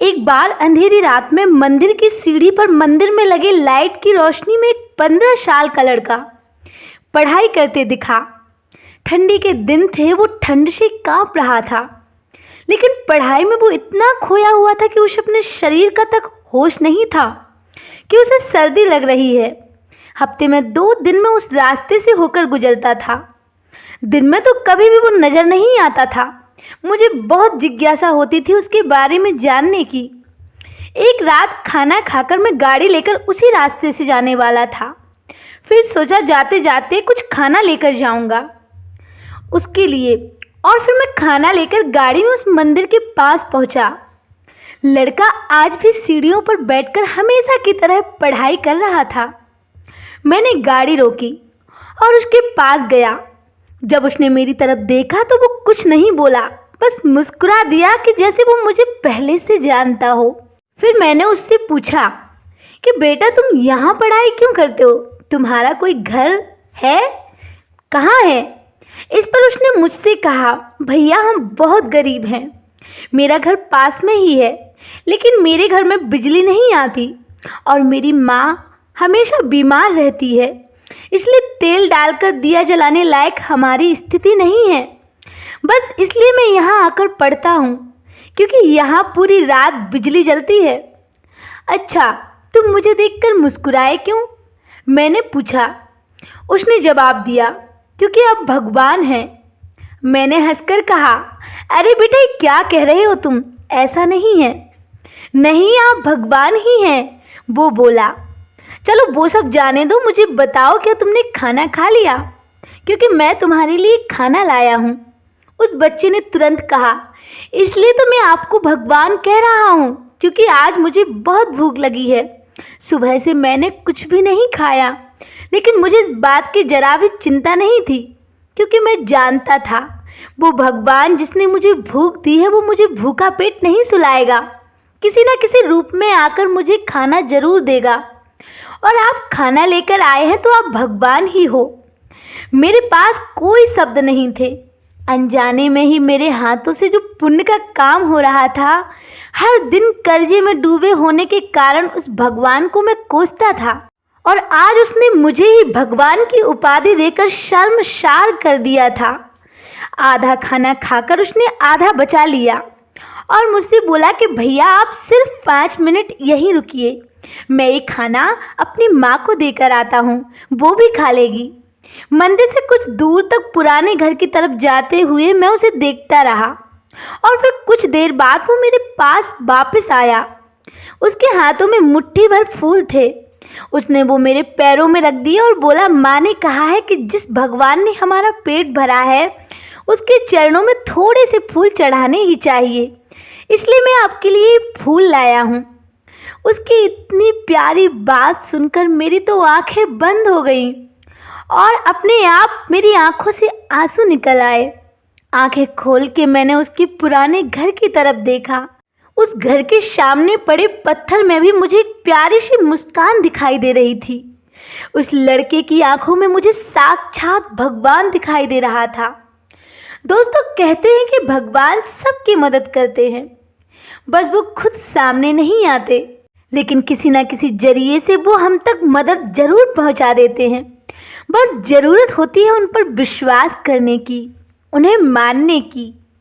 एक बार अंधेरी रात में मंदिर की सीढ़ी पर मंदिर में लगे लाइट की रोशनी में एक 15 साल का लड़का पढ़ाई करते दिखा। ठंडी के दिन थे, वो ठंड से कांप रहा था, लेकिन पढ़ाई में वो इतना खोया हुआ था कि उसे अपने शरीर का तक होश नहीं था कि उसे सर्दी लग रही है। हफ्ते में 2 दिन में उस रास्ते से होकर गुजरता था। दिन में तो कभी भी वो नज़र नहीं आता था। मुझे बहुत जिज्ञासा होती थी उसके बारे में जानने की। एक रात खाना खाकर मैं गाड़ी लेकर उसी रास्ते से जाने वाला था। फिर सोचा जाते जाते कुछ खाना लेकर जाऊंगा उसके लिए, और फिर मैं खाना लेकर गाड़ी में उस मंदिर के पास पहुंचा। लड़का आज भी सीढ़ियों पर बैठकर हमेशा की तरह पढ़ाई कर रहा था। मैंने गाड़ी रोकी और उसके पास गया। जब उसने मेरी तरफ देखा तो वो कुछ नहीं बोला, बस मुस्कुरा दिया कि जैसे वो मुझे पहले से जानता हो। फिर मैंने उससे पूछा कि बेटा, तुम यहाँ पढ़ाई क्यों करते हो? तुम्हारा कोई घर है? कहाँ है? इस पर उसने मुझसे कहा, भैया हम बहुत गरीब हैं। मेरा घर पास में ही है, लेकिन मेरे घर में बिजली नहीं आती और मेरी माँ हमेशा बीमार रहती है, इसलिए तेल डालकर दिया जलाने लायक हमारी स्थिति नहीं है। बस इसलिए मैं यहाँ आकर पढ़ता हूँ, क्योंकि यहाँ पूरी रात बिजली जलती है। अच्छा, तुम मुझे देखकर मुस्कुराए क्यों? मैंने पूछा। उसने जवाब दिया, क्योंकि आप भगवान हैं। मैंने हंसकर कहा, अरे बेटा, ये क्या कह रहे हो तुम? ऐसा नहीं है। नहीं, आप भगवान ही हैं, वो बोला। चलो वो सब जाने दो, मुझे बताओ क्या तुमने खाना खा लिया? क्योंकि मैं तुम्हारे लिए खाना लाया हूँ। उस बच्चे ने तुरंत कहा, इसलिए तो मैं आपको भगवान कह रहा हूँ, क्योंकि आज मुझे बहुत भूख लगी है। सुबह से मैंने कुछ भी नहीं खाया, लेकिन मुझे इस बात की जरा भी चिंता नहीं थी, क्योंकि मैं जानता था वो भगवान जिसने मुझे भूख दी है वो मुझे भूखा पेट नहीं सुलाएगा। किसी न किसी रूप में आकर मुझे खाना जरूर देगा, और आप खाना लेकर आए हैं तो आप भगवान ही हो। मेरे पास कोई शब्द नहीं थे। अनजाने में ही मेरे हाथों से जो पुण्य का काम हो रहा था, हर दिन कर्जे में डूबे होने के कारण उस भगवान को मैं कोसता था, और आज उसने मुझे ही भगवान की उपाधि देकर शर्मसार कर दिया था। आधा खाना खाकर उसने आधा बचा लिया और मुझसे बोला कि भैया, आप सिर्फ 5 मिनट यहीं रुकिए, मैं ये खाना अपनी माँ को देकर आता हूँ, वो भी खा लेगी। मंदिर से कुछ दूर तक पुराने घर की तरफ जाते हुए मैं उसे देखता रहा, और फिर कुछ देर बाद वो मेरे पास वापस आया। उसके हाथों में मुट्ठी भर फूल थे। उसने वो मेरे पैरों में रख दिए और बोला, माँ ने कहा है कि जिस भगवान ने हमारा पेट भरा है उसके चरणों में थोड़े से फूल चढ़ाने ही चाहिए, इसलिए मैं आपके लिए फूल लाया हूँ। उसकी इतनी प्यारी बात सुनकर मेरी तो आंखें बंद हो गईं और अपने आप मेरी आंखों से आंसू निकल आए। आंखें खोल के मैंने उसके पुराने घर की तरफ देखा। उस घर के सामने पड़े पत्थर में भी मुझे एक प्यारी सी मुस्कान दिखाई दे रही थी। उस लड़के की आंखों में मुझे साक्षात भगवान दिखाई दे रहा था। दोस्तों, कहते हैं कि भगवान सबकी मदद करते हैं, बस वो खुद सामने नहीं आते, लेकिन किसी न किसी जरिए से वो हम तक मदद जरूर पहुंचा देते हैं। बस ज़रूरत होती है उन पर विश्वास करने की, उन्हें मानने की।